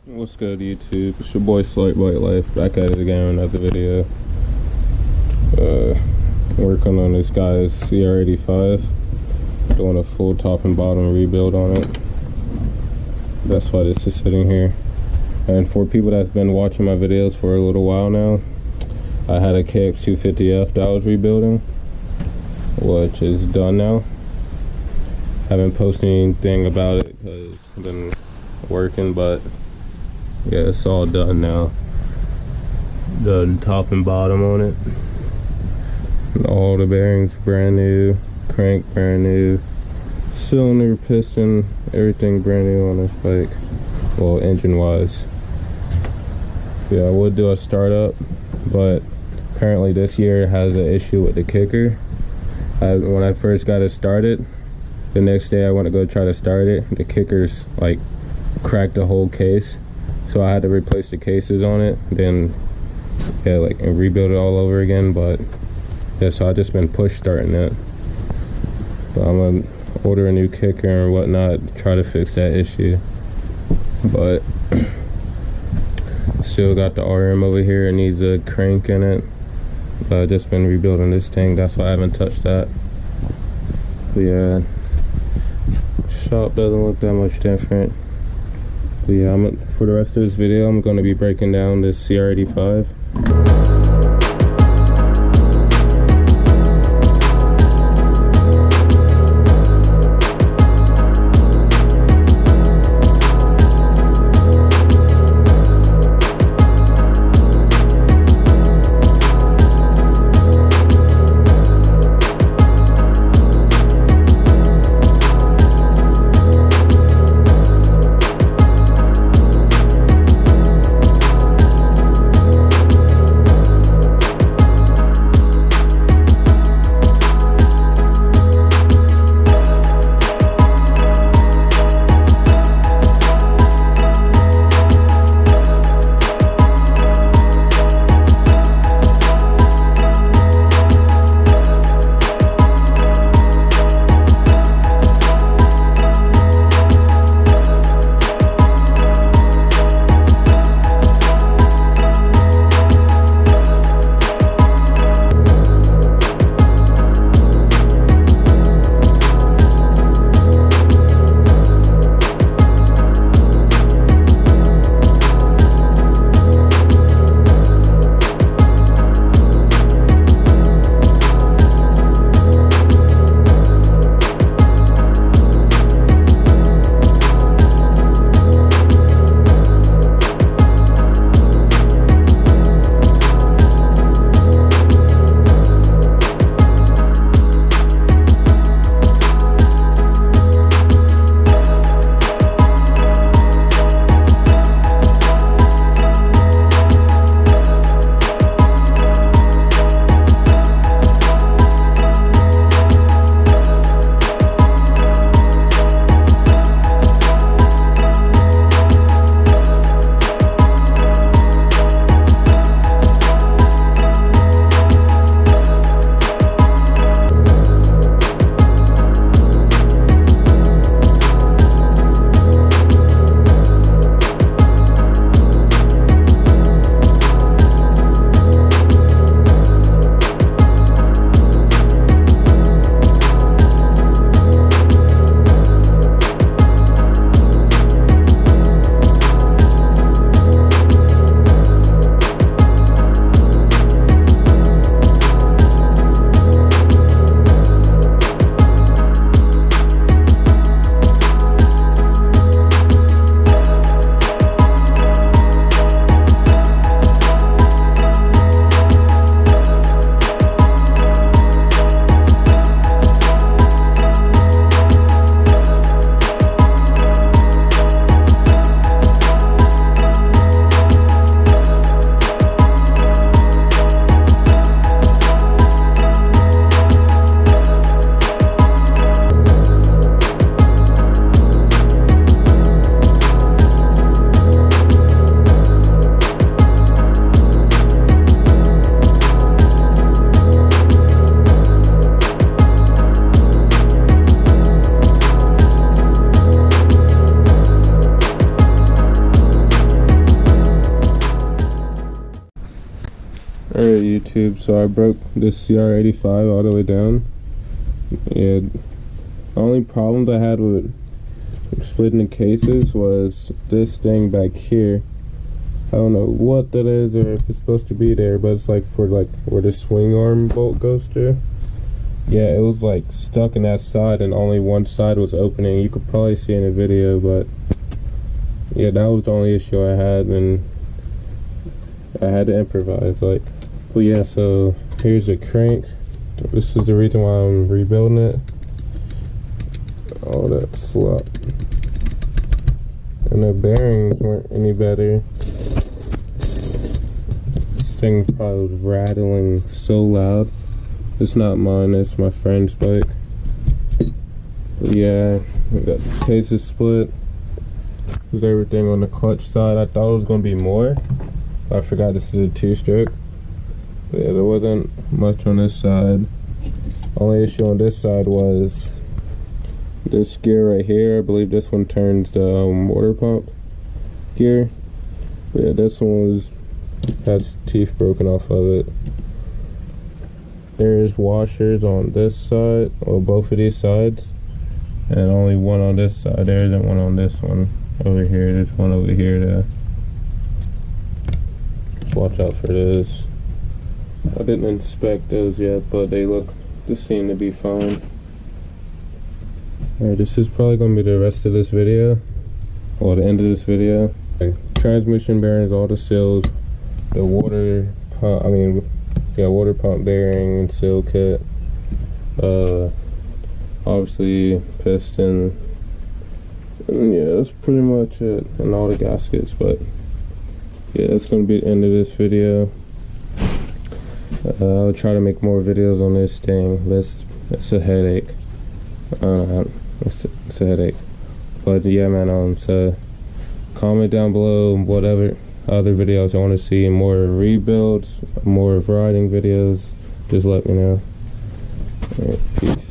What's good, YouTube? It's your boy Slight White Life, back at it again with another video. Working on this guy's Cr85, doing a full top and bottom rebuild on it. That's why this is sitting here. And for people that's been watching my videos for a little while now, I had a kx250f that I was rebuilding, which is done now. Haven't posted anything about it because I've been working, but yeah, it's all done now. Done top and bottom on it. And all the bearings brand new, crank brand new, cylinder, piston, everything brand new on this bike. Well, engine wise. Yeah, I would do a startup, but apparently this year has an issue with the kicker. When I first got it started, the next day I went to go try to start it, the kicker's like cracked the whole case. So I had to replace the cases on it, then yeah, like, and rebuild it all over again. But yeah, so I just been push starting it. But I'm gonna order a new kicker and whatnot, try to fix that issue. But still got the RM over here, it needs a crank in it. But I've just been rebuilding this thing, that's why I haven't touched that. But yeah, shop doesn't look that much different. But yeah, for the rest of this video, I'm going to be breaking down this Cr85. Alright YouTube, so I broke this Cr85 all the way down. Yeah, the only problems I had with splitting the cases was this thing back here. I don't know what that is or if it's supposed to be there, but it's like for like where the swing arm bolt goes through. Yeah, it was like stuck in that side and only one side was opening. You could probably see in the video, but yeah, that was the only issue I had, and I had to improvise. Like, but yeah, so here's the crank. This is the reason why I'm rebuilding it. All that slop. And the bearings weren't any better. This thing probably was rattling so loud. It's not mine, it's my friend's bike. But yeah, we got the cases split. There's everything on the clutch side. I thought it was going to be more. I forgot this is a 2-stroke. But yeah, there wasn't much on this side. Only issue on this side was this gear right here. I believe this one turns the water pump gear. But yeah, this one has teeth broken off of it. There's washers on this side, or both of these sides, and only one on this side. There isn't one on this one over here. There's one over here to just watch out for this. I didn't inspect those yet, but they seem to be fine. Alright, this is probably going to be the rest of this video, or the end of this video. Okay. Transmission bearings, all the seals, the water pump, water pump bearing and seal kit, obviously piston, and yeah, that's pretty much it, and all the gaskets. But yeah, that's going to be the end of this video. I'll try to make more videos on this thing. It's a headache. It's a headache. But yeah, man, so comment down below whatever other videos I want to see, more rebuilds, more riding videos. Just let me know. All right, peace.